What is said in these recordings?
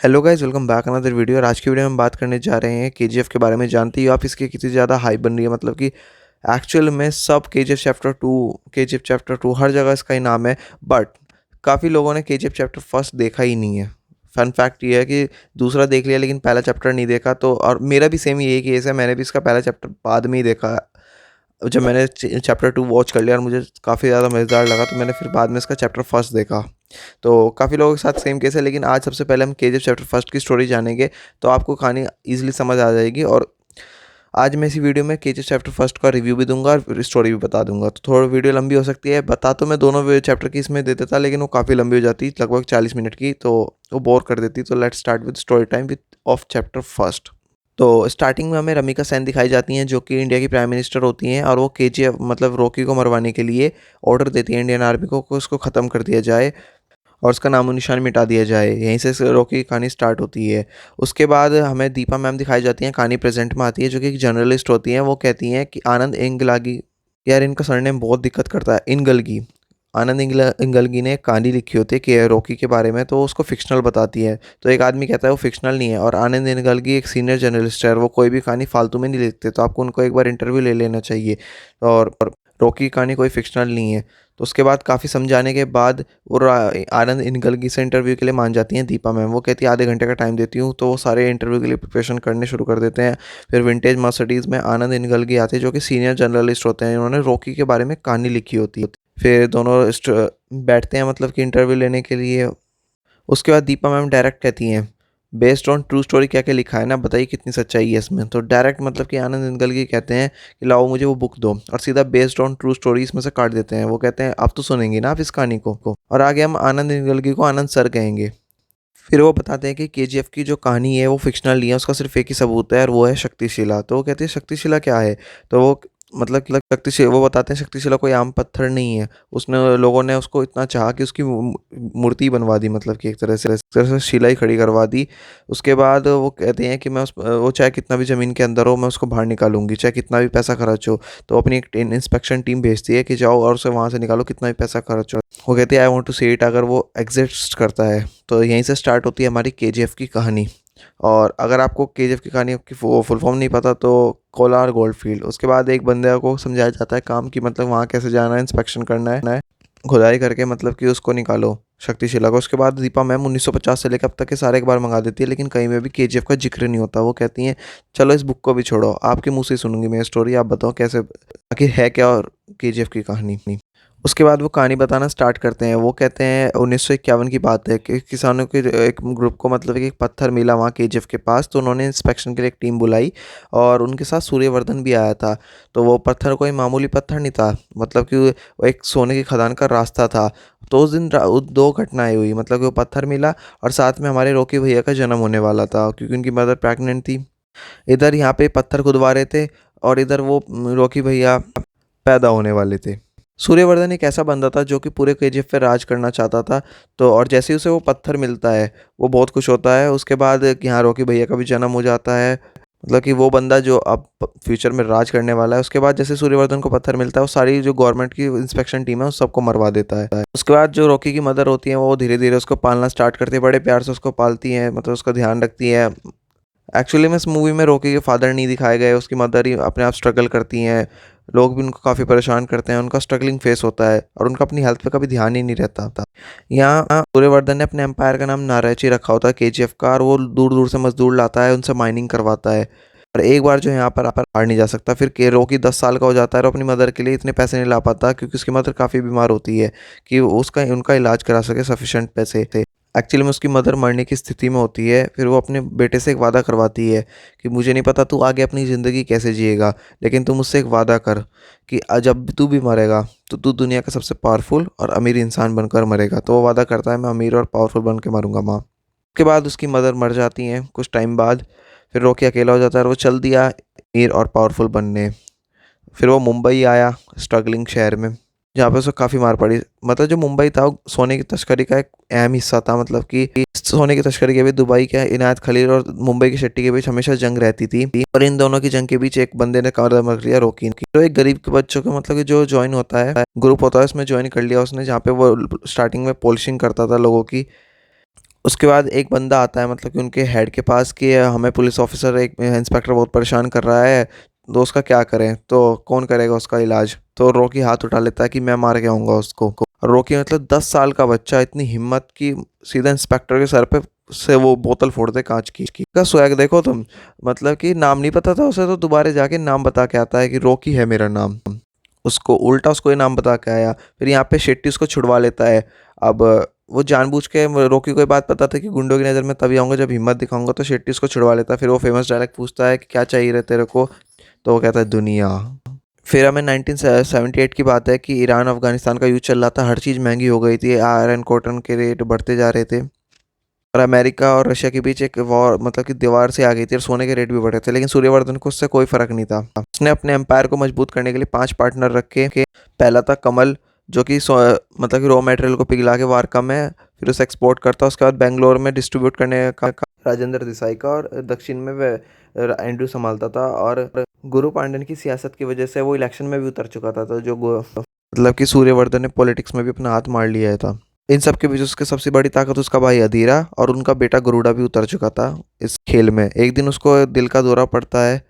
Hello guys, welcome back another video. और आज की वीडियो में हम बात करने जा रहे हैं केजीएफ के बारे में। जानती हो आप इसकी कितनी ज़्यादा हाइप बन रही है, मतलब कि एक्चुअल में सब केजीएफ चैप्टर टू हर जगह इसका ही नाम है। बट काफ़ी लोगों ने केजीएफ चैप्टर फर्स्ट देखा ही नहीं है। फन फैक्ट ये है कि दूसरा देख लिया लेकिन पहला चैप्टर नहीं देखा। तो और मेरा भी सेम यही केस है, मैंने भी इसका पहला चैप्टर बाद में ही देखा। जब मैंने चैप्टर टू वॉच कर लिया और मुझे काफ़ी ज़्यादा मज़ेदार लगा तो मैंने फिर बाद में इसका चैप्टर फर्स्ट देखा। तो काफ़ी लोगों के साथ सेम केस है, लेकिन आज सबसे पहले हम केजीएफ चैप्टर फर्स्ट की स्टोरी जानेंगे तो आपको कहानी ईजिली समझ आ जाएगी। और आज मैं इसी वीडियो में केजीएफ चैप्टर फर्स्ट का रिव्यू भी दूंगा और स्टोरी भी बता दूंगा। तो थोड़ा वीडियो लंबी हो सकती है, बता तो मैं दोनों चैप्टर की इसमें दे देता, लेकिन वो काफ़ी लंबी हो जाती, लगभग 40 मिनट की, तो वो बोर कर देती। तो let's start with story time with of chapter first. तो स्टार्टिंग में हमें रमिका सेन दिखाई जाती हैं, जो कि इंडिया की प्राइम मिनिस्टर होती हैं, और वो केजीएफ मतलब रॉकी को मरवाने के लिए ऑर्डर देती है इंडियन आर्मी को कि उसको ख़त्म कर दिया जाए और उसका नामो निशान मिटा दिया जाए। यहीं से रॉकी की कहानी स्टार्ट होती है। उसके बाद हमें दीपा मैम दिखाई जाती हैं, कहानी प्रेजेंट में आती है, जो कि एक जर्नलिस्ट होती हैं। वो कहती हैं कि आनंद इंगलागी, यार इनका सरनेम बहुत दिक्कत करता है, इनगलगी, आनंद इंगलगी ने एक कहानी लिखी होती है कि रॉकी के बारे में, तो उसको फिक्शनल बताती है। तो एक आदमी कहता है वो फिक्शनल नहीं है, और आनंद इंगलगी एक सीनियर जर्नलिस्ट है, वो कोई भी कहानी फालतू में नहीं लिखते, तो आपको उनको एक बार इंटरव्यू ले लेना चाहिए। और रॉकी की कहानी कोई फिक्शनल नहीं है। तो उसके बाद काफ़ी समझाने के बाद वो आनंद इनगलगी से इंटरव्यू के लिए मान जाती हैं दीपा मैम। वो कहती है आधे घंटे का टाइम देती हूँ, तो वो सारे इंटरव्यू के लिए प्रिपरेशन करने शुरू कर देते हैं। फिर विंटेज मर्सिडीज़ में आनंद इनगलगी आते हैं, जो कि सीनियर जर्नलिस्ट होते हैं, उन्होंने रॉकी के बारे में कहानी लिखी होती है। फिर दोनों बैठते हैं मतलब कि इंटरव्यू लेने के लिए। उसके बाद दीपा मैम डायरेक्ट कहती हैं बेस्ड ऑन ट्रू स्टोरी क्या क्या लिखा है ना, बताइए कितनी सच्चाई है इसमें। तो डायरेक्ट मतलब कि आनंद इनगलगी कहते हैं कि लाओ मुझे वो बुक दो, और सीधा बेस्ड ऑन ट्रू स्टोरी इसमें से काट देते हैं। वो कहते हैं आप तो सुनेंगे ना आप इस कहानी को। और आगे हम आनंद इनगलगी को आनंद सर कहेंगे। फिर वो बताते हैं कि केजीएफ की जो कहानी है वो फिक्शनल नहीं है, उसका सिर्फ एक ही सबूत है और वो है शक्तिशिला। तो वो कहते हैं शक्तिशिला क्या है। तो वो मतलब कि शक्तिशिला, वो बताते हैं शक्तिशिला कोई आम पत्थर नहीं है। उसने लोगों ने उसको इतना चाहा कि उसकी मूर्ति बनवा दी, मतलब कि एक तरह से शिला ही खड़ी करवा दी। उसके बाद वो कहते हैं कि वो चाहे कितना भी ज़मीन के अंदर हो मैं उसको बाहर निकालूंगी, चाहे कितना भी पैसा खर्च हो। तो अपनी एक इंस्पेक्शन टीम भेजती है कि जाओ और उसे वहाँ से निकालो, कितना भी पैसा खर्च हो। वो कहती है I want to see it, अगर वो एग्जिस्ट करता है। तो यहीं से स्टार्ट होती है हमारी केजीएफ की कहानी। और अगर आपको केजीएफ की कहानी की फुल फॉर्म नहीं पता तो कोलार गोल्डफील्ड। उसके बाद एक बंदे को समझाया जाता है काम की, मतलब वहाँ कैसे जाना है, इंस्पेक्शन करना है, खुदाई करके मतलब कि उसको निकालो शक्तिशिला को। उसके बाद दीपा मैम 1950 से लेकर अब तक के सारे एक बार मंगा देती है, लेकिन कहीं में भी केजीएफ का जिक्र नहीं होता। वो कहती हैं चलो इस बुक को भी छोड़ो, आपके मुंह से ही सुनूंगी मैं स्टोरी, आप बताओ कैसे आखिर है क्या और केजीएफ की कहानी। उसके बाद वो कहानी बताना स्टार्ट करते हैं। वो कहते हैं 1951 की बात है कि किसानों के एक ग्रुप को मतलब कि एक पत्थर मिला वहाँ केजीएफ के पास, तो उन्होंने इंस्पेक्शन के लिए एक टीम बुलाई और उनके साथ सूर्यवर्धन भी आया था। तो वो पत्थर कोई मामूली पत्थर नहीं था, मतलब कि वो एक सोने की खदान का रास्ता था। तो उस दिन दो घटनाएं हुई, मतलब कि वो पत्थर मिला और साथ में हमारे रॉकी भैया का जन्म होने वाला था, क्योंकि उनकी मदर प्रेग्नेंट थी। इधर यहाँ पे पत्थर खुदवा रहे थे और इधर वो रॉकी भैया पैदा होने वाले थे। सूर्यवर्धन एक ऐसा बंदा था जो कि पूरे केजीएफ पे राज करना चाहता था। तो और जैसे ही उसे वो पत्थर मिलता है वो बहुत खुश होता है। उसके बाद यहाँ रॉकी भैया का भी जन्म हो जाता है, मतलब कि वो बंदा जो अब फ्यूचर में राज करने वाला है। उसके बाद जैसे सूर्यवर्धन को पत्थर मिलता है वो सारी जो गवर्नमेंट की इंस्पेक्शन टीम है उस सबको मरवा देता है। उसके बाद जो रॉकी की मदर होती है वो धीरे धीरे उसको पालना स्टार्ट करती है, बड़े प्यार से उसको पालती है, मतलब उसका ध्यान रखती है। एक्चुअली में इस मूवी में रॉकी के फादर नहीं दिखाए गए, उसकी मदर ही अपने आप स्ट्रगल करती हैं। लोग भी उनको काफ़ी परेशान करते हैं, उनका स्ट्रगलिंग फेस होता है और उनका अपनी हेल्थ पे कभी ध्यान ही नहीं रहता था। यहाँ सूर्यवर्धन ने अपने एम्पायर का नाम नारायची रखा होता है केजीएफ का, और वो दूर दूर से मजदूर लाता है, उनसे माइनिंग करवाता है। और एक बार जो यहाँ पर हार नहीं जा सकता। फिर के रॉकी 10 साल का हो जाता है और अपनी मदर के लिए इतने पैसे नहीं ला पाता, क्योंकि उसकी मदर काफ़ी बीमार होती है कि उसका उनका इलाज करा सके सफिशेंट पैसे थे। एक्चुअली में उसकी मदर मरने की स्थिति में होती है। फिर वो अपने बेटे से एक वादा करवाती है कि मुझे नहीं पता तू आगे अपनी ज़िंदगी कैसे जिएगा, लेकिन तू मुझसे एक वादा कर कि जब तू भी मरेगा तो तू दुनिया का सबसे पावरफुल और अमीर इंसान बनकर मरेगा। तो वो वादा करता है मैं अमीर और पावरफुल बन के मरूंगा माँ। उसके बाद उसकी मदर मर जाती हैं कुछ टाइम बाद। फिर रॉकी अकेला हो जाता है और वो चल दिया अमीर और पावरफुल बनने। फिर वो मुंबई आया, स्ट्रगलिंग शहर में, जहाँ पे उसको काफ़ी मार पड़ी। मतलब जो मुंबई था वो सोने की तस्करी का एक अहम हिस्सा था, मतलब कि सोने की तस्करी के बीच दुबई के इनायत खलील और मुंबई की शेट्टी के बीच हमेशा जंग रहती थी। और इन दोनों की जंग के बीच एक बंदे ने कदम रख लिया, रॉकी की। तो एक गरीब के बच्चों का मतलब कि जो ज्वाइन होता है ग्रुप होता है उसमें ज्वाइन कर लिया उसने, जहाँ पे वो स्टार्टिंग में पॉलिशिंग करता था लोगों की। उसके बाद एक बंदा आता है मतलब कि उनके हेड के पास कि हमें पुलिस ऑफिसर एक इंस्पेक्टर बहुत परेशान कर रहा है, तो उसका क्या करें, तो कौन करेगा उसका इलाज। तो रॉकी हाथ उठा लेता है कि मैं मार के आऊँगा उसको। रॉकी मतलब 10 साल का बच्चा, इतनी हिम्मत की सीधा इंस्पेक्टर के सर पे से वो बोतल फोड़ दे कांच की। का स्वैग देखो तुम, मतलब कि नाम नहीं पता था उसे, तो दोबारा जाके नाम बता के आता है कि रॉकी है मेरा नाम। उसको उल्टा उसको ये नाम बता के आया। फिर यहाँ पे शेट्टी उसको छुड़वा लेता है। अब वो जानबूझ के, रॉकी को ये बात पता था कि गुंडों की नज़र में तभी आऊँगा जब हिम्मत दिखाऊंगा, तो शेट्टी उसको छुड़वा लेता है। फिर वो फेमस डायलॉग पूछता है कि क्या चाहिए रे तेरे को, तो वो कहता है दुनिया। फिर हमें 1978 की बात है कि ईरान अफगानिस्तान का युद्ध चल रहा था, हर चीज़ महंगी हो गई थी, आयरन कॉटन के रेट बढ़ते जा रहे थे, और अमेरिका और रशिया के बीच एक वॉर मतलब कि दीवार से आ गई थी, और सोने के रेट भी बढ़े थे। लेकिन सूर्यवर्धन को उससे कोई फर्क नहीं था। उसने अपने एम्पायर को मजबूत करने के लिए 5 पार्टनर रखे। पहला था कमल, जो कि मतलब कि रॉ मटेरियल को पिघला के वार कम है, फिर उसे एक्सपोर्ट करता। उसके बाद बेंगलोर में डिस्ट्रीब्यूट करने का राजेंद्र देसाई का, और दक्षिण में वह एंड्रू संभालता था। और गुरु पांड्यन की सियासत की वजह से वो इलेक्शन में भी उतर चुका था, तो जो मतलब कि सूर्यवर्धन ने पॉलिटिक्स में भी अपना हाथ मार लिया था। इन सब के बीच उसकी सबसे बड़ी ताकत उसका भाई अधीरा, और उनका बेटा गरुड़ा भी उतर चुका था इस खेल में। एक दिन उसको दिल का दौरा पड़ता है,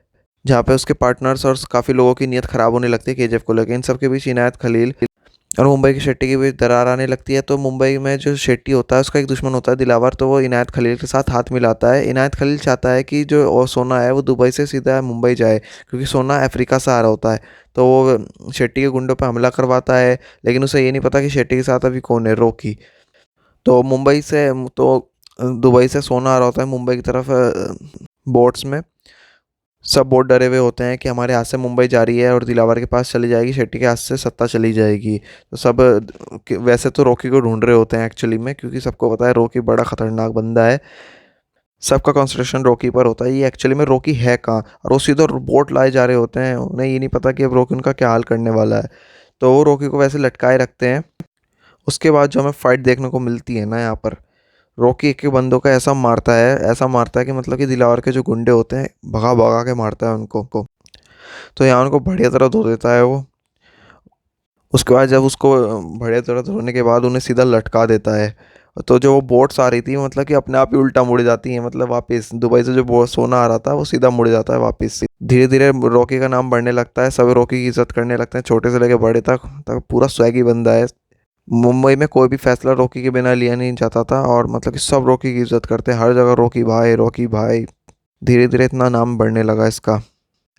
जहाँ पे उसके पार्टनर्स और काफ़ी लोगों की नीयत ख़राब होने लगती है केजीएफ को लेकर। इन सब के बीच इनायत खलील और मुंबई की शेट्टी के बीच दरार आने लगती है। तो मुंबई में जो शेट्टी होता है उसका एक दुश्मन होता है दिलावर, तो वो इनायत खलील के साथ हाथ मिलाता है। इनायत खलील चाहता है कि जो और सोना है वो दुबई से सीधा मुंबई जाए, क्योंकि सोना अफ्रीका से आ रहा होता है। तो वो शेट्टी के गुंडों पर हमला करवाता है, लेकिन उसे ये नहीं पता कि शेट्टी के साथ अभी कौन है, रॉकी। तो मुंबई से तो दुबई से सोना आ रहा होता है मुंबई की तरफ, बोट्स में। सब बहुत डरे हुए होते हैं कि हमारे हाथ से मुंबई जा रही है और दिलावर के पास चली जाएगी, शेट्टी के हाथ से सत्ता चली जाएगी। तो सब वैसे तो रॉकी को ढूंढ रहे होते हैं एक्चुअली में, क्योंकि सबको पता है रॉकी बड़ा खतरनाक बंदा है। सबका कंसंट्रेशन रॉकी पर होता है। ये एक्चुअली में रॉकी है कहाँ, और वो सीधा बोट लाए जा रहे होते हैं। उन्हें ये नहीं पता कि अब रॉकी उनका क्या हाल करने वाला है। तो वो रॉकी को वैसे लटकाए रखते हैं। उसके बाद जो हमें फाइट देखने को मिलती है ना, यहाँ पर रॉकी एक एक बंदों का ऐसा मारता है कि मतलब कि दिलावर के जो गुंडे होते हैं भगा भगा के मारता है उनको को। तो यहाँ उनको बढ़िया तरह धो देता है वो। उसके बाद जब उसको बढ़िया तरह धोने के बाद उन्हें सीधा लटका देता है। तो जो वो बोट्स आ रही थी मतलब कि अपने आप ही उल्टा मुड़ जाती हैं, मतलब वापस दुबई से जो बोट सोना आ रहा था वो सीधा मुड़ जाता है वापस। धीरे धीरे रॉकी का नाम बढ़ने लगता है, सब रॉकी की इज्जत करने लगते हैं, छोटे से लेकर बड़े तक पूरा स्वैगी बंदा है। मुंबई में कोई भी फैसला रॉकी के बिना लिया नहीं जाता था, और मतलब कि सब रॉकी की इज्जत करते हैं, हर जगह रॉकी भाई रॉकी भाई। धीरे धीरे इतना नाम बढ़ने लगा इसका।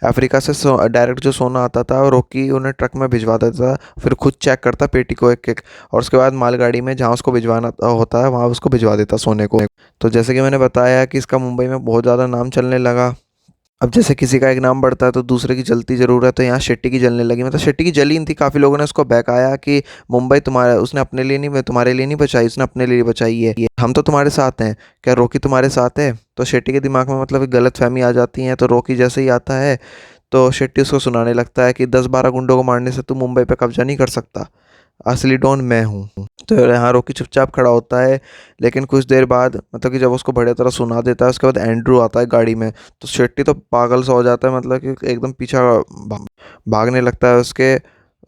अफ्रीका से डायरेक्ट जो सोना आता था रॉकी उन्हें ट्रक में भिजवा देता था, फिर खुद चेक करता पेटी को एक एक, और उसके बाद मालगाड़ी में जहाँ उसको भिजवाना होता है वहाँ उसको भिजवा देता सोने को। तो जैसे कि मैंने बताया कि इसका मुंबई में बहुत ज़्यादा नाम चलने लगा। अब जैसे किसी का एक नाम बढ़ता है तो दूसरे की जलती ज़रूर है, तो यहाँ शेट्टी की जलने लगी। मतलब शेट्टी की जली नहीं थी, काफ़ी लोगों ने उसको बहकाया कि मुंबई तुम्हारा, उसने अपने लिए नहीं, तुम्हारे लिए नहीं बचाई, उसने अपने लिए बचाई है, ये हम तो तुम्हारे साथ हैं, क्या रॉकी तुम्हारे साथ है। तो शेट्टी के दिमाग में मतलब गलत फहमी आ जाती है। तो रॉकी जैसे ही आता है तो शेट्टी उसको सुनाने लगता है कि 10-12 गुंडों को मारने से तू मुंबई पे कब्जा नहीं कर सकता, असली डॉन मैं हूँ। तो यहाँ रॉकी चुपचाप खड़ा होता है। लेकिन कुछ देर बाद मतलब कि जब उसको बढ़िया तरह सुना देता है, उसके बाद एंड्रू आता है गाड़ी में, तो शेट्टी तो पागल सा हो जाता है, मतलब कि एकदम पीछा भागने लगता है उसके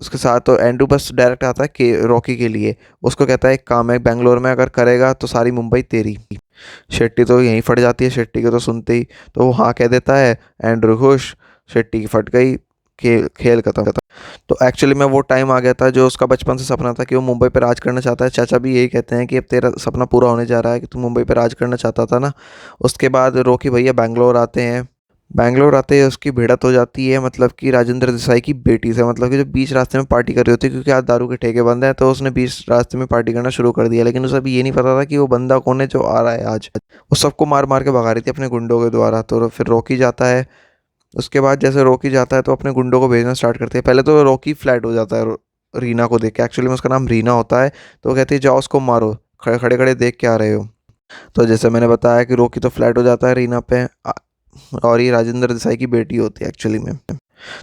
उसके साथ। तो एंड्रू बस डायरेक्ट आता है कि रॉकी के लिए, उसको कहता है एक काम है बेंगलोर में अगर करेगा तो सारी मुंबई तेरी। शेट्टी तो यहीं फट जाती है, शेट्टी को तो सुनते ही तो वो हाँ कह देता है। एंड्रू खुश, शेट्टी की फट गई, खेल खेल खत्म। तो एक्चुअली में वो टाइम आ गया था जो उसका बचपन से सपना था कि वो मुंबई पर राज करना चाहता है। चाचा भी यही कहते हैं कि अब तेरा सपना पूरा होने जा रहा है कि तू मुंबई पर राज करना चाहता था ना। उसके बाद रॉकी भैया बैंगलोर आते हैं। बैंगलोर आते ही उसकी भिड़त हो जाती है मतलब कि राजेंद्र देसाई की बेटी से, मतलब कि जो बीच रास्ते में पार्टी कर रही होती है, क्योंकि आज दारू के ठेके बंद हैं, तो उसने बीच रास्ते में पार्टी करना शुरू कर दिया। लेकिन उसे अभी ये नहीं पता था कि वो बंदा कौन है जो आ रहा है आज। वो सबको मार मार के भगा रही थी अपने गुंडों के द्वारा। तो फिर रॉकी जाता है। उसके बाद जैसे रॉकी जाता है तो अपने गुंडों को भेजना स्टार्ट करते हैं। पहले तो रॉकी फ्लैट हो जाता है रीना को देख के, एक्चुअली में उसका नाम रीना होता है। तो वो कहती है जाओ उसको मारो, खड़े खड़े खड़े देख के आ रहे हो। तो जैसे मैंने बताया कि रॉकी तो फ्लैट हो जाता है रीना पे, और ये राजेंद्र देसाई की बेटी होती है एक्चुअली में।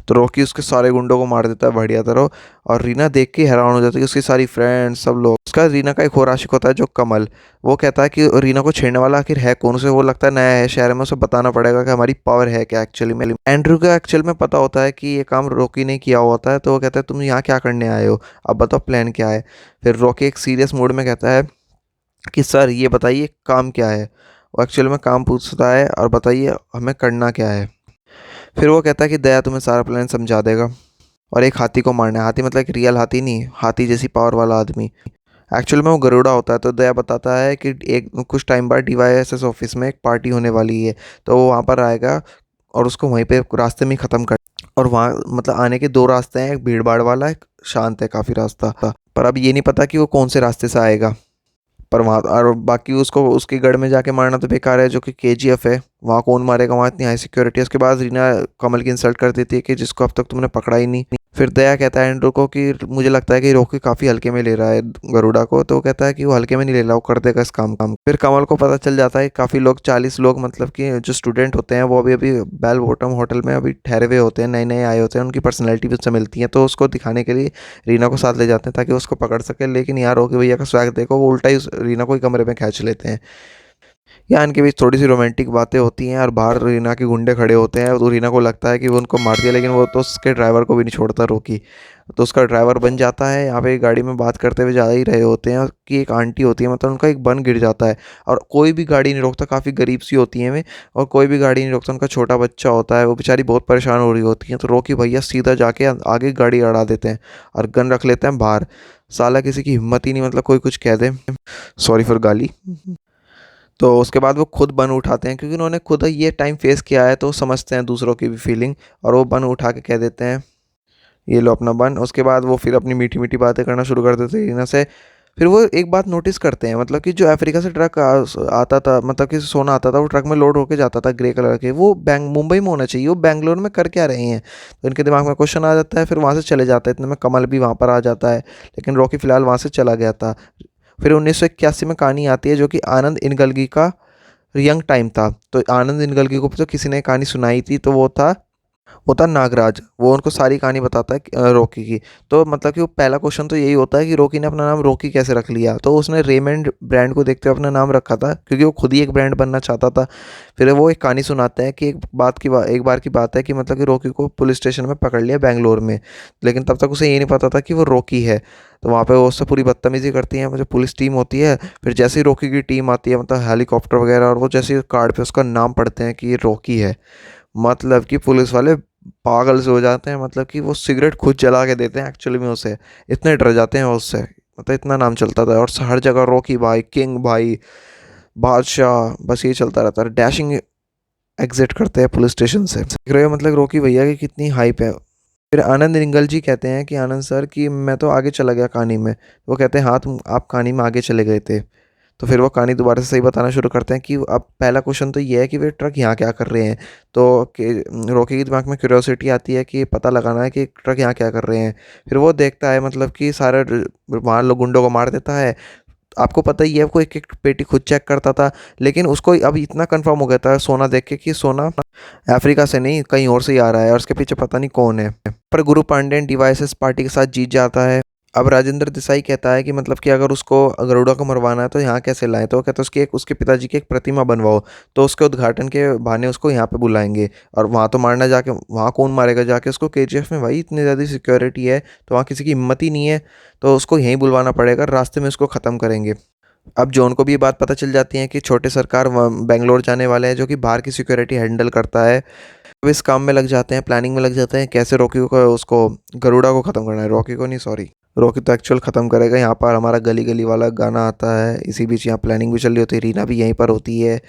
तो रॉकी उसके सारे गुंडों को मार देता है बढ़िया तरह, और रीना देख के हैरान हो जाती है कि उसकी सारी फ्रेंड्स सब लोग। उसका रीना का एक और आशिक होता है जो कमल, वो कहता है कि रीना को छेड़ने वाला आखिर है कौन। उसे वो लगता है नया है शहर में, उसे बताना पड़ेगा कि हमारी पावर है क्या एक्चुअली में। एंड्रू का एक्चुअल में पता होता है कि ये काम रॉकी ने किया होता है, तो वो कहता है तुम यहाँ क्या करने आए हो, अब बताओ प्लान क्या है। फिर रॉकी एक सीरियस मूड में कहता है कि सर ये बताइए काम क्या है। वो एक्चुअल में काम पूछता है और बताइए हमें करना क्या है। फिर वो कहता है कि दया तुम्हें सारा प्लान समझा देगा और एक हाथी को मारना है। हाथी मतलब एक रियल हाथी नहीं, हाथी जैसी पावर वाला आदमी। एक्चुअल में वो गरुड़ा होता है। तो दया बताता है कि एक कुछ टाइम बाद DYSS ऑफिस में एक पार्टी होने वाली है, तो वो वहाँ पर आएगा और उसको वहीं पे रास्ते में ही ख़त्म कर। और वहाँ मतलब आने के दो रास्ते हैं, एक भीड़ भाड़ वाला, एक शांत है काफ़ी रास्ता। पर अब ये नहीं पता कि वो कौन से रास्ते से आएगा। पर वहाँ और बाकी उसको उसके गढ़ में जाके मारना तो बेकार है, जो कि KGF है। वहाँ कौन मारेगा, वहाँ इतनी हाई सिक्योरिटी है। उसके बाद रीना कमल की इंसल्ट कर देती है कि जिसको अब तक तुमने पकड़ा ही नहीं। फिर दया कहता है एंड्रू को कि मुझे लगता है कि रॉकी काफ़ी हल्के में ले रहा है गरुड़ा को। तो वो कहता है कि वो हल्के में नहीं ले रहा, वो कर देगा इस काम। फिर कमल को पता चल जाता है कि काफ़ी लोग 40 लोग मतलब कि जो स्टूडेंट होते हैं वो अभी अभी बेल बॉटम होटल में अभी ठहरे हुए होते हैं, नए नए आए होते हैं, उनकी पर्सनैलिटी भी उससे मिलती है। तो उसको दिखाने के लिए रीना को साथ ले जाते हैं ताकि उसको पकड़ सके। लेकिन यार रॉकी भैया का स्वैग देखो, वो उल्टा ही रीना को ही कमरे में खींच लेते हैं। या इनके बीच थोड़ी सी रोमांटिक बातें होती हैं और बाहर रीना के गुंडे खड़े होते हैं। तो रीना को लगता है कि वो उनको मार दिया, लेकिन वो तो उसके ड्राइवर को भी नहीं छोड़ता रॉकी। तो उसका ड्राइवर बन जाता है। यहाँ पे गाड़ी में बात करते हुए जा ही रहे होते हैं कि एक आंटी होती है, मतलब उनका एक बन गिर जाता है और कोई भी गाड़ी नहीं रोकता। काफ़ी गरीब सी होती है वे, और कोई भी गाड़ी नहीं रोकता। उनका छोटा बच्चा होता है, वो बेचारी बहुत परेशान हो रही होती है। तो रॉकी भैया सीधा जाके आगे गाड़ी अड़ा देते हैं और गन रख लेते हैं बाहर। साला किसी की हिम्मत ही नहीं, मतलब कोई कुछ कह दे। सॉरी फॉर गाली। तो उसके बाद वो खुद बन उठाते हैं, क्योंकि उन्होंने खुद ये टाइम फेस किया है तो वो समझते हैं दूसरों की भी फीलिंग। और वो बन उठा के कह देते हैं ये लो अपना बन। उसके बाद वो फिर अपनी मीठी मीठी बातें करना शुरू कर देते हैं रीना से। फिर वो एक बात नोटिस करते हैं, मतलब कि जो अफ्रीका से ट्रक आता था, मतलब कि सोना आता था, वो ट्रक में लोड होके जाता था ग्रे कलर के, वो मुंबई में होना चाहिए, वो बैंगलोर में कर क्या रहे हैं। तो इनके दिमाग में क्वेश्चन आ जाता है। फिर वहाँ से चले जाते हैं, इतने में कमल भी वहाँ पर आ जाता है, लेकिन रॉकी फ़िलहाल वहाँ से चला गया था। फिर 1981 में कहानी आती है, जो कि आनंद इनगलगी का यंग टाइम था। तो आनंद इनगलगी को तो किसी ने कहानी सुनाई थी, तो वो था नागराज। वो उनको सारी कहानी बताता है रॉकी की। तो मतलब कि वो पहला क्वेश्चन तो यही होता है कि रॉकी ने अपना नाम रॉकी कैसे रख लिया। तो उसने रेमंड ब्रांड को देखते हुए अपना नाम रखा था, क्योंकि वो खुद ही एक ब्रांड बनना चाहता था। फिर वो एक कहानी सुनाते हैं कि एक बार की बात है कि मतलब कि रॉकी को पुलिस स्टेशन में पकड़ लिया बेंगलोर में, लेकिन तब तक उसे ये नहीं पता था कि वो रॉकी है। तो वहाँ पे वो उससे पूरी बदतमीजी करती है, जो पुलिस टीम होती है। फिर जैसे ही रॉकी की टीम आती है, मतलब हेलीकॉप्टर वगैरह, और वो जैसे ही कार्ड पे उसका नाम पढ़ते हैं कि ये रॉकी है, मतलब कि पुलिस वाले पागल से हो जाते हैं। मतलब कि वो सिगरेट खुद जला के देते हैं एक्चुअली में उसे, इतने डर जाते हैं उससे। मतलब इतना नाम चलता था, और हर जगह रॉकी भाई, किंग भाई, बादशाह, बस ये चलता रहता है। डैशिंग एग्जिट करते हैं पुलिस स्टेशन से। देख रहे हो मतलब रॉकी भैया की कितनी हाइप है। फिर आनंद निंगल जी कहते हैं कि आनंद सर कि मैं तो आगे चला गया कहानी में। वो कहते हैं हाँ तुम आप कहानी में आगे चले गए थे। तो फिर वो कहानी दोबारा से सही बताना शुरू करते हैं कि अब पहला क्वेश्चन तो ये है कि वे ट्रक यहाँ क्या कर रहे हैं। तो रॉकी के दिमाग में क्यूरियोसिटी आती है कि पता लगाना है कि ट्रक यहाँ क्या कर रहे हैं। फिर वो देखता है, मतलब कि सारे वहाँ लोग गुंडों को मार देता है। आपको पता ही है, वो एक एक पेटी खुद चेक करता था, लेकिन उसको अब इतना कंफर्म हो गया था सोना देख के कि सोना अफ्रीका से नहीं कहीं और से ही आ रहा है, और उसके पीछे पता नहीं कौन है। पर गुरु पांडेन DYSS पार्टी के साथ जीत जाता है। अब राजेंद्र देसाई कहता है कि मतलब कि अगर उसको गरुड़ा को मरवाना है तो यहाँ कैसे लाएं। तो वो कहता है उसके पिताजी की एक प्रतिमा बनवाओ, तो उसके उद्घाटन के बहाने उसको यहाँ पे बुलाएंगे। और वहाँ तो मारना जाके, वहाँ कौन मारेगा जाके उसको, KGF में भाई इतनी ज़्यादा सिक्योरिटी है तो वहाँ किसी की हिम्मत ही नहीं है। तो उसको यहीं बुलवाना पड़ेगा, रास्ते में उसको ख़त्म करेंगे। अब जॉन को भी ये बात पता चल जाती है कि छोटे सरकार बेंगलोर जाने वाले हैं, जो कि बाहर की सिक्योरिटी हैंडल करता है। अब इस काम में लग जाते हैं, प्लानिंग में लग जाते हैं, कैसे रॉकी को उसको गरुड़ा को ख़त्म करना है। रॉकी को नहीं, सॉरी, रॉकी तो एक्चुअल ख़त्म करेगा। यहाँ पर हमारा गली गली वाला गाना आता है, इसी बीच यहाँ प्लानिंग भी चल रही होती है, रीना भी यहीं पर होती है।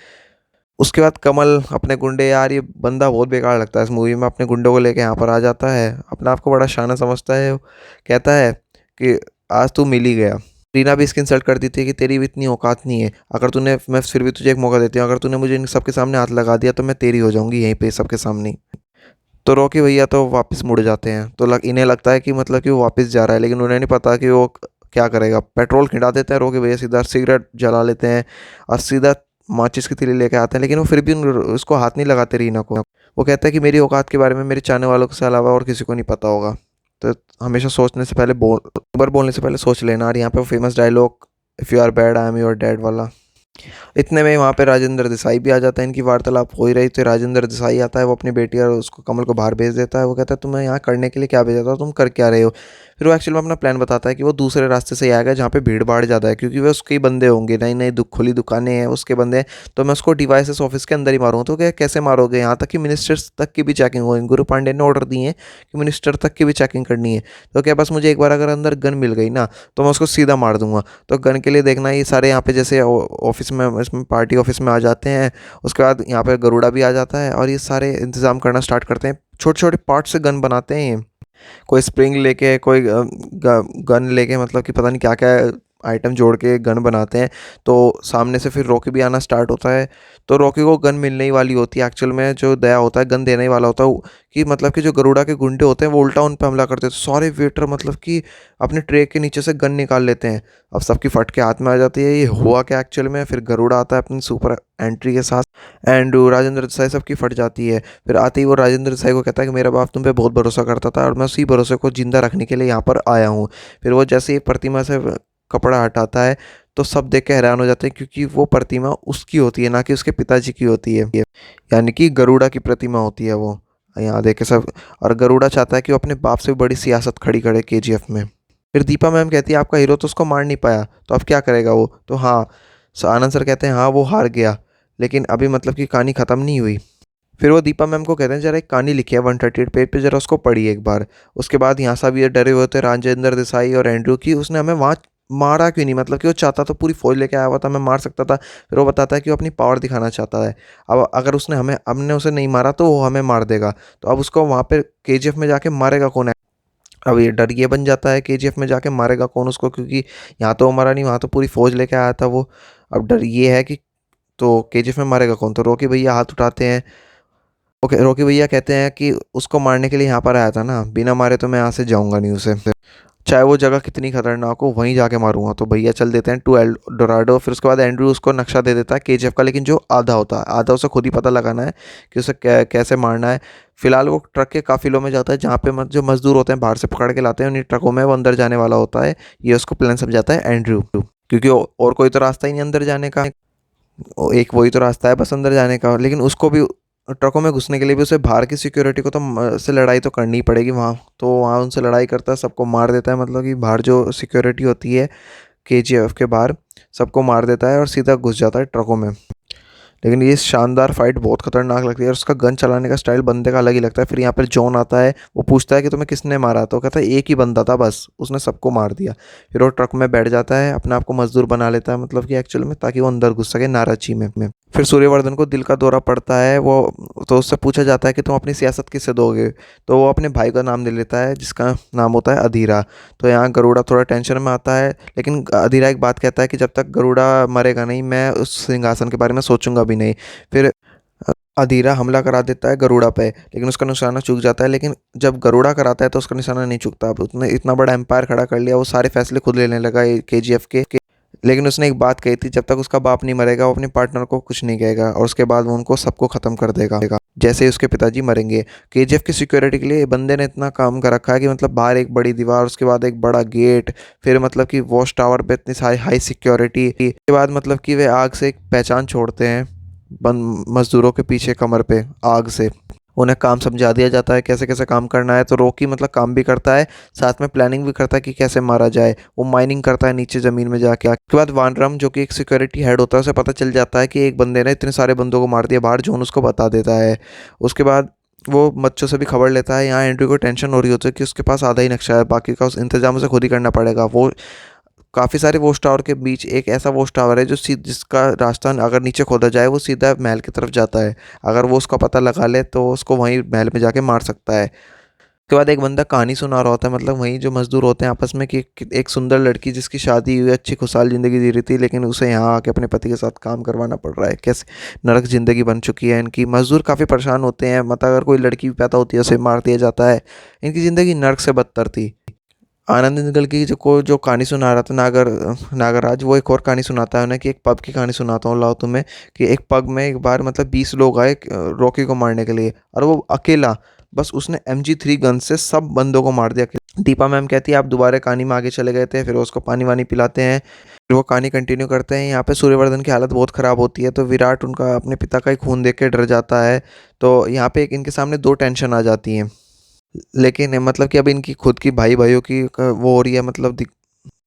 उसके बाद कमल अपने गुंडे, यार ये बंदा बहुत बेकार लगता है इस मूवी में, अपने गुंडों को लेके यहाँ पर आ जाता है। अपने आप को बड़ा शाना समझता है। वो कहता है कि आज तू मिल ही गया। रीना भी इसकी इंसल्ट कर दी थी कि तेरी भी इतनी औकात नहीं है, अगर तूने, मैं फिर भी तुझे एक मौका देती हूँ, अगर तूने मुझे इन सबके सामने हाथ लगा दिया तो मैं तेरी हो जाऊंगी यहीं पे सबके सामने ही। तो रॉकी भैया तो वापस मुड़ जाते हैं। तो इन्हें लगता है कि मतलब कि वो वापस जा रहा है, लेकिन उन्हें नहीं पता कि वो क्या करेगा। पेट्रोल खिंडा देते हैं रॉकी भैया, सीधा सिगरेट जला लेते हैं और सीधा माचिस की तीली लेके आते हैं। लेकिन वो फिर भी उसको हाथ नहीं लगाते रीना को। वो कहता है कि मेरी औकात के बारे में मेरे चाहने वालों के अलावा और किसी को नहीं पता होगा, तो हमेशा सोचने से पहले एक बार बोलने से पहले सोच लेना। और यहाँ पे वो famous dialogue, if you are bad I am your dad वाला। इतने में वहाँ पे राजेंद्र देसाई भी आ जाता है, इनकी वार्तालाप हो ही रही तो राजेंद्र देसाई आता है, वो अपनी बेटी और उसको कमल को बाहर भेज देता है। वो कहता है तुम्हें यहाँ करने के लिए क्या भेजा था, तुम कर क्या रहे हो। फिर वो एक्चुअल में अपना प्लान बताता है कि वो दूसरे रास्ते से ही आएगा जहाँ पे भीड़ भाड़ ज़्यादा है, क्योंकि वे उसके ही बंदे होंगे, नई नई खुली दुकानें हैं उसके बंदे हैं। तो मैं उसको डिवाइसेस ऑफिस के अंदर ही मारूंगा। तो क्या कैसे मारोगे, यहाँ तक कि मिनिस्टर्स तक की भी चेकिंग होगी, गुरु पांडे ने ऑर्डर दिए हैं कि मिनिस्टर तक की भी चेकिंग करनी है। तो क्या बस मुझे एक बार अगर अंदर गन मिल गई ना तो मैं उसको सीधा मार दूंगा। तो गन के लिए देखना, ये सारे यहाँ पे जैसे ऑफिस में, इसमें पार्टी ऑफिस में आ जाते हैं। उसके बाद यहाँ पे गरुड़ा भी आ जाता है और ये सारे इंतज़ाम करना स्टार्ट करते हैं। छोटे छोटे पार्ट से गन बनाते हैं ये। कोई स्प्रिंग लेके, कोई गन लेके, मतलब कि पता नहीं क्या क्या आइटम जोड़ के गन बनाते हैं। तो सामने से फिर रॉकी भी आना स्टार्ट होता है। तो रॉकी को गन मिलने ही वाली होती है, एक्चुअल में जो दया होता है गन देने ही वाला होता है कि मतलब कि जो गरुड़ा के गुंडे होते हैं वो उल्टा उन पर हमला करते हैं। तो सारे वेटर मतलब कि अपने ट्रे के नीचे से गन निकाल लेते हैं। अब सबकी फट के हाथ में आ जाती है। ये हुआ क्या एक्चुअल में, फिर गरुड़ा आता है अपनी सुपर एंट्री के साथ एंड राजेंद्र देसाई सबकी फट जाती है। फिर आते ही वो राजेंद्र देसाई को कहता है कि मेरा बाप तुम पे बहुत भरोसा करता था और मैं उसी भरोसे को जिंदा रखने के लिए यहाँ पर आया हूँ। फिर वो जैसे ही प्रतिमा से कपड़ा हटाता है तो सब देख के हैरान हो जाते हैं, क्योंकि वो प्रतिमा उसकी होती है, ना कि उसके पिताजी की होती है। यानी कि गरुड़ा की प्रतिमा होती है वो। यहाँ देख के सब, और गरुड़ा चाहता है कि वो अपने बाप से भी बड़ी सियासत खड़ी करे केजीएफ में। फिर दीपा मैम कहती है आपका हीरो तो उसको मार नहीं पाया, तो अब क्या करेगा वो। तो हाँ, आनंद सर कहते हैं हाँ वो हार गया, लेकिन अभी मतलब कि कहानी ख़त्म नहीं हुई। फिर वो दीपा मैम को कहते हैं जरा एक कहानी लिखी है 138 पेज पे, जरा उसको पढ़िए एक बार। उसके बाद यहाँ सब ये डरे हुए होते हैं राजेंद्र देसाई और एंड्रू की उसने हमें वहाँ मारा क्यों नहीं, मतलब कि वो चाहता तो पूरी फौज लेके आया हुआ था, हमें मार सकता था। फिर वो बताता है कि वो अपनी पावर दिखाना चाहता है। अब अगर उसने हमने उसे नहीं मारा तो वो हमें मार देगा। तो अब उसको वहाँ पे केजीएफ में जाके मारेगा कौन है। अब ये डर ये बन जाता है केजीएफ में जाके मारेगा कौन उसको, क्योंकि यहाँ तो वो मारा नहीं, वहाँ तो पूरी फौज लेके आया था वो। अब डर ये है कि तो केजीएफ में मारेगा कौन। तो रॉकी भैया हाथ उठाते हैं। ओके, रॉकी भैया कहते हैं कि उसको मारने के लिए यहाँ पर आया था ना, बिना मारे तो मैं यहाँ से जाऊँगा नहीं उसे, चाहे वो जगह कितनी खतरनाक हो वहीं जाके मारूंगा। तो भैया चल देते हैं टू एल डोराडो। फिर उसके बाद एंड्रू उसको नक्शा दे देता है केजीएफ का, लेकिन जो आधा होता है आधा उसे खुद ही पता लगाना है कि उसे कैसे मारना है। फिलहाल वो ट्रक के काफिलों में जाता है जहाँ पे जो मजदूर होते हैं बाहर से पकड़ के लाते हैं उन्हीं ट्रकों में वो अंदर जाने वाला होता है। ये उसको प्लान समझाता है एंड्रू, क्योंकि और कोई तो रास्ता ही नहीं अंदर जाने का। एक वही तो रास्ता है बस अंदर जाने का, लेकिन उसको भी ट्रकों में घुसने के लिए भी उसे बाहर की सिक्योरिटी को तो से लड़ाई तो करनी ही पड़ेगी वहाँ। तो वहाँ उनसे लड़ाई करता है, सबको मार देता है, मतलब कि बाहर जो सिक्योरिटी होती है केजीएफ के बाहर सबको मार देता है और सीधा घुस जाता है ट्रकों में। लेकिन ये शानदार फाइट बहुत खतरनाक लगती है और उसका गन चलाने का स्टाइल बंदे का अलग ही लगता है। फिर यहाँ पर जॉन आता है, वो पूछता है कि तुम्हें किसने मारा, तो कहता है एक ही बंदा था बस, उसने सबको मार दिया। फिर वो ट्रक में बैठ जाता है, अपने आप को मजदूर बना लेता है, मतलब कि एक्चुअल में ताकि वो अंदर घुस सके नाराची में। फिर सूर्यवर्धन को दिल का दौरा पड़ता है, वो तो उससे पूछा जाता है कि तुम अपनी सियासत किससे दोगे। तो वो अपने भाई का नाम ले लेता है जिसका नाम होता है अधीरा। तो यहाँ गरुड़ा थोड़ा टेंशन में आता है, लेकिन अधीरा एक बात कहता है कि जब तक गरुड़ा मरेगा नहीं मैं उस सिंहासन के बारे में सोचूंगा भी नहीं। फिर अधीरा हमला करा देता है गरुड़ा पे, लेकिन उसका निशाना चूक जाता है। लेकिन जब गरुड़ा कराता है तो उसका निशाना नहीं चूकता। अब उसने इतना बड़ा एम्पायर खड़ा कर लिया, वो सारे फैसले खुद लेने लगा केजीएफ के। लेकिन उसने एक बात कही थी, जब तक उसका बाप नहीं मरेगा वो अपने पार्टनर को कुछ नहीं कहेगा, और उसके बाद वो उनको सबको ख़त्म कर देगा जैसे ही उसके पिताजी मरेंगे। केजीएफ की सिक्योरिटी के लिए बंदे ने इतना काम कर रखा है कि मतलब बाहर एक बड़ी दीवार, उसके बाद एक बड़ा गेट, फिर मतलब कि वॉच टावर पे इतनी सारी हाई सिक्योरिटी के बाद मतलब कि वे आग से एक पहचान छोड़ते हैं बंद मजदूरों के पीछे कमर पे आग से। उन्हें काम समझा दिया जाता है कैसे कैसे काम करना है। तो रॉकी मतलब काम भी करता है, साथ में प्लानिंग भी करता है कि कैसे मारा जाए। वो माइनिंग करता है नीचे ज़मीन में जाके। उसके बाद वानरम जो कि एक सिक्योरिटी हेड होता है उसे पता चल जाता है कि एक बंदे ने इतने सारे बंदों को मार दिया बाहर, जॉन उसको बता देता है। उसके बाद वो बच्चों से भी खबर लेता है। यहाँ एंड्रू को टेंशन हो रही होती है कि उसके पास आधा ही नक्शा है, बाकी का उस इंतजाम उसे खुद ही करना पड़ेगा। वो काफ़ी सारे वॉच टावर के बीच एक ऐसा वॉच टावर है जो जिसका रास्ता अगर नीचे खोदा जाए वो सीधा महल की तरफ जाता है। अगर वो उसका पता लगा ले तो उसको वहीं महल में जाके मार सकता है। उसके बाद एक बंदा कहानी सुना रहा होता है, मतलब वहीं जो मजदूर होते हैं आपस में, कि एक सुंदर लड़की जिसकी शादी हुई, अच्छी खुशहाल ज़िंदगी जी रही थी, लेकिन उसे यहाँ आके अपने पति के साथ काम करवाना पड़ रहा है। कैसे नरक ज़िंदगी बन चुकी है इनकी। मजदूर काफ़ी परेशान होते हैं, मतलब अगर कोई लड़की भी पैदा होती है उसे मार दिया जाता है। इनकी ज़िंदगी नरक से बदतर थी। आनंद निगल की जो कहानी सुना रहा था नागराज, वो एक और कहानी सुनाता है उन्हें कि एक पब की कहानी सुनाता हूँ लाओ तुम्हें। कि एक पब में एक बार मतलब 20 लोग आए रॉकी को मारने के लिए, और वो अकेला बस उसने MG3 गन से सब बंदों को मार दिया। दीपा मैम कहती है आप दोबारा कहानी में आगे चले गए थे, फिर उसको पानी वानी पिलाते हैं, फिर वो कहानी कंटिन्यू करते हैं। यहाँ पे सूर्यवर्धन की हालत बहुत ख़राब होती है, तो विराट उनका अपने पिता का ही खून देख के डर जाता है। तो यहाँ पे एक इनके सामने दो टेंशन आ जाती हैं, लेकिन मतलब कि अब इनकी खुद की भाई भाइयों की वो हो रही है, मतलब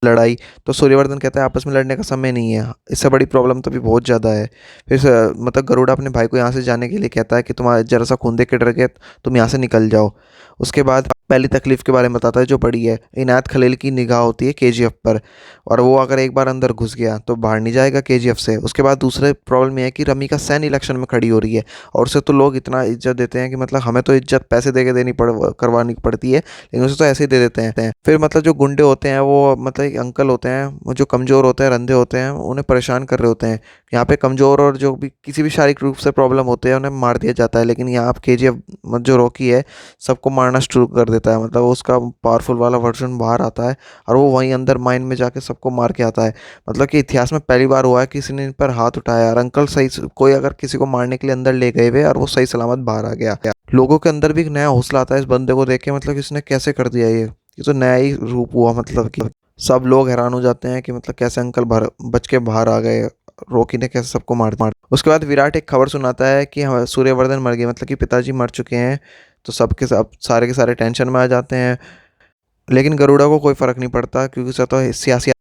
लड़ाई। तो सूर्यवर्धन कहता है आपस में लड़ने का समय नहीं है, इससे बड़ी प्रॉब्लम तो भी बहुत ज़्यादा है। फिर मतलब गरुड़ा अपने भाई को यहाँ से जाने के लिए कहता है कि तुम्हारा जरा सा खून देख के डर गए, तुम यहाँ से निकल जाओ। उसके बाद पहली तकलीफ के बारे में बताता है जो बड़ी है। इनायत खलील की निगाह होती है केजीएफ पर, और वो अगर एक बार अंदर घुस गया तो बाहर नहीं जाएगा केजीएफ से। उसके बाद दूसरे प्रॉब्लम ये है कि रमी का सैन इलेक्शन में खड़ी हो रही है, और उसे तो लोग इतना इज्जत देते हैं कि मतलब हमें तो इज्जत पैसे दे के करवानी पड़ती है, लेकिन उसे तो ऐसे ही दे देते हैं। फिर मतलब जो गुंडे होते हैं वो मतलब एक अंकल होते हैं, वो जो कमज़ोर होते हैं, रंधे होते हैं, उन्हें परेशान कर रहे होते हैं। यहाँ पे कमज़ोर और जो भी किसी भी शारीरिक रूप से प्रॉब्लम होते हैं उन्हें मार दिया जाता है, लेकिन यहाँ पे केजीएफ जो रॉकी है सबको मारना शुरू कर देता है। मतलब उसका पावरफुल वाला वर्जन बाहर आता है, और वो वहीं अंदर माइन में जाके सबको मार के आता है। मतलब कि इतिहास में पहली बार हुआ है किसी ने इन पर हाथ उठाया, और अंकल सही कोई अगर किसी को मारने के लिए अंदर ले गए हुए और वो सही सलामत बाहर आ गया। लोगों के अंदर भी एक नया हौसला आता है इस बंदे को देख के, मतलब कि इसने कैसे कर दिया ये तो नया ही रूप हुआ। मतलब कि सब लोग हैरान हो जाते हैं कि मतलब कैसे अंकल बच के बाहर आ गए, रॉकी ने कैसे सबको मार। उसके बाद विराट एक खबर सुनाता है कि सूर्यवर्धन मर गए, मतलब कि पिताजी मर चुके हैं। तो सबके सब सारे के सारे टेंशन में आ जाते हैं, लेकिन गरुड़ा को कोई फ़र्क नहीं पड़ता क्योंकि उसे तो सियासी।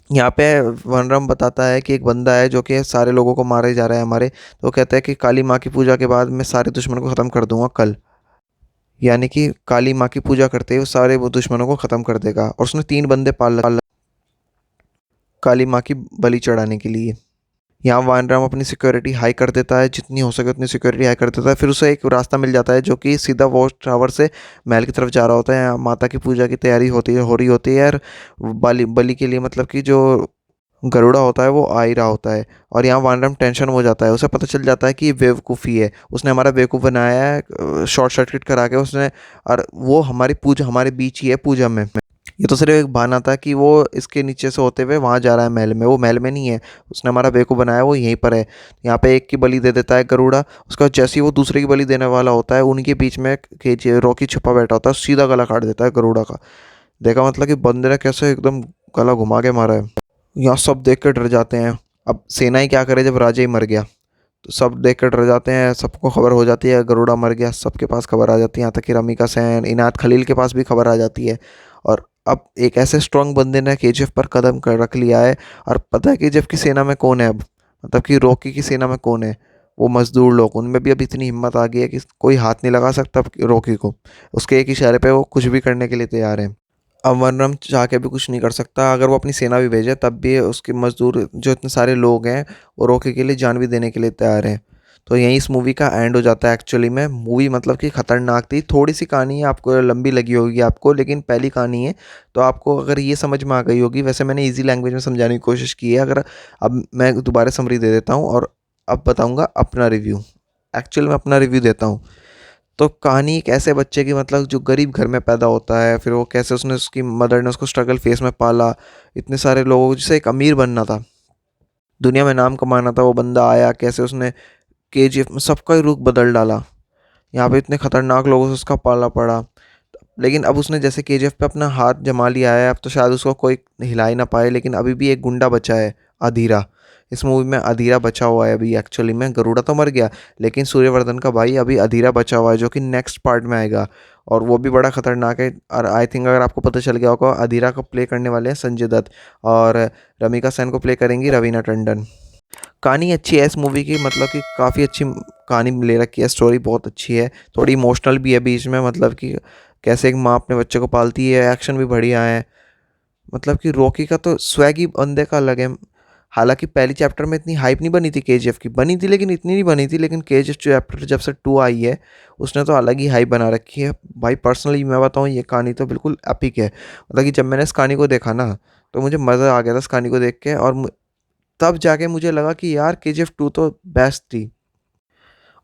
यहाँ पे वनराम बताता है कि एक बंदा है जो कि सारे लोगों को मारे जा रहा है हमारे, तो वो कहता है कि काली माँ की पूजा के बाद मैं सारे दुश्मनों को ख़त्म कर दूंगा कल। यानी कि काली माँ की पूजा करते ही वो सारे वो दुश्मनों को ख़त्म कर देगा, और उसने 3 बंदे पाल काली माँ की बलि चढ़ाने के लिए। यहाँ वानराम अपनी सिक्योरिटी हाई कर देता है, जितनी हो सके उतनी सिक्योरिटी हाई कर देता है। फिर उसे एक रास्ता मिल जाता है जो कि सीधा वॉच टावर से महल की तरफ जा रहा होता है। यहाँ माता की पूजा की तैयारी हो रही होती है, और बलि बलि के लिए मतलब कि जो गरुड़ा होता है वो आ ही रहा होता है। और यहाँ वानराम टेंशन हो जाता है, उसे पता चल जाता है कि ये बेवकूफ़ी है, उसने हमारा बेवकूफ़ बनाया है शॉर्ट सर्किट करा के उसने, और वो हमारी पूजा हमारे बीच ही है पूजा में। ये तो सिर्फ एक बहाना था कि वो इसके नीचे से होते हुए वहाँ जा रहा है महल में, वो महल में नहीं है, उसने हमारा बेवकूफ़ बनाया, वो यहीं पर है। यहाँ पे एक की बलि दे देता है गरुड़ा। उसके बाद जैसे ही वो दूसरे की बलि देने वाला होता है, उनके बीच में रॉकी छुपा बैठा होता है, सीधा गला काट देता है गरुड़ा का। देखा मतलब कि बंदे ने कैसे एकदम गला घुमा के मारा है। यहाँ सब देख कर डर जाते हैं। अब सेना ही क्या करे जब राजा ही मर गया, तो सब देख कर डर जाते हैं। सबको खबर हो जाती है गरुड़ा मर गया, सबके पास खबर आ जाती है, यहाँ तक कि रमी का सैन इनायत खलील के पास भी खबर आ जाती है। और अब एक ऐसे स्ट्रांग बंदे ने केजीएफ पर कदम कर रख लिया है, और पता है केजीएफ की सेना में कौन है अब, मतलब कि रॉकी की सेना में कौन है, वो मजदूर लोग। उनमें भी अब इतनी हिम्मत आ गई है कि कोई हाथ नहीं लगा सकता अब रॉकी को, उसके एक इशारे पे वो कुछ भी करने के लिए तैयार है। अब वनरम चाह के भी कुछ नहीं कर सकता, अगर वो अपनी सेना भी भेजे तब भी उसके मजदूर जो इतने सारे लोग हैं वो रॉकी के लिए जान भी देने के लिए तैयार हैं। तो यहीं इस मूवी का एंड हो जाता है। एक्चुअली में मूवी मतलब कि ख़तरनाक थी, थोड़ी सी कहानी है, आपको लंबी लगी होगी आपको, लेकिन पहली कहानी है तो आपको अगर ये समझ में आ गई होगी। वैसे मैंने इजी लैंग्वेज में समझाने की कोशिश की है। अगर अब मैं दोबारा समरी दे देता हूँ, और अब बताऊँगा अपना रिव्यू। एक्चुअल में अपना रिव्यू देता हूँ। तो कहानी एक ऐसे बच्चे की, मतलब जो गरीब घर में पैदा होता है, फिर वो कैसे उसने उसकी मदर ने उसको स्ट्रगल फेस में पाला, इतने सारे लोगों जिसे एक अमीर बनना था, दुनिया में नाम कमाना था, वो बंदा आया कैसे उसने केजीएफ में सबका ही रुख बदल डाला। यहाँ पे इतने खतरनाक लोगों से उसका पाला पड़ा, लेकिन अब उसने जैसे केजीएफ पे अपना हाथ जमा लिया है, अब तो शायद उसको कोई हिला ही ना पाए। लेकिन अभी भी एक गुंडा बचा है, अधीरा। इस मूवी में अधीरा बचा हुआ है अभी। एक्चुअली में गरुड़ा तो मर गया, लेकिन सूर्यवर्धन का भाई अभी अधीरा बचा हुआ है, जो कि नेक्स्ट पार्ट में आएगा, और वो भी बड़ा खतरनाक है। और आई थिंक अगर आपको पता चल गया होगा, अधीरा को प्ले करने वाले हैं संजय दत्त, और रमिका सेन को प्ले करेंगी रवीना टंडन। कहानी अच्छी है इस मूवी की, मतलब कि काफ़ी अच्छी कहानी ले रखी है, स्टोरी बहुत अच्छी है, थोड़ी इमोशनल भी है बीच में, मतलब कि कैसे एक माँ अपने बच्चे को पालती है। एक्शन भी बढ़िया है, मतलब कि रॉकी का तो स्वैग ही बंदे का अलग है। हालांकि पहली चैप्टर में इतनी हाइप नहीं बनी थी केजीएफ की, बनी थी लेकिन इतनी नहीं बनी थी। लेकिन केजीएफ चैप्टर जब से 2 आई है, उसने तो अलग ही हाइप बना रखी है भाई। पर्सनली मैं बताऊँ, ये कहानी तो बिल्कुल एपिक है। मतलब कि जब मैंने इस कहानी को देखा ना, तो मुझे मज़ा आ गया था इस कहानी को देख के, और तब जाके मुझे लगा कि यार केजीएफ 2 तो बेस्ट थी।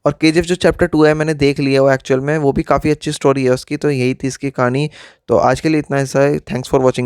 और केजीएफ जो चैप्टर 2 है मैंने देख लिया, वो एक्चुअल में वो भी काफ़ी अच्छी स्टोरी है उसकी। तो यही थी इसकी कहानी। तो आज के लिए इतना ऐसा है। Thanks for watching.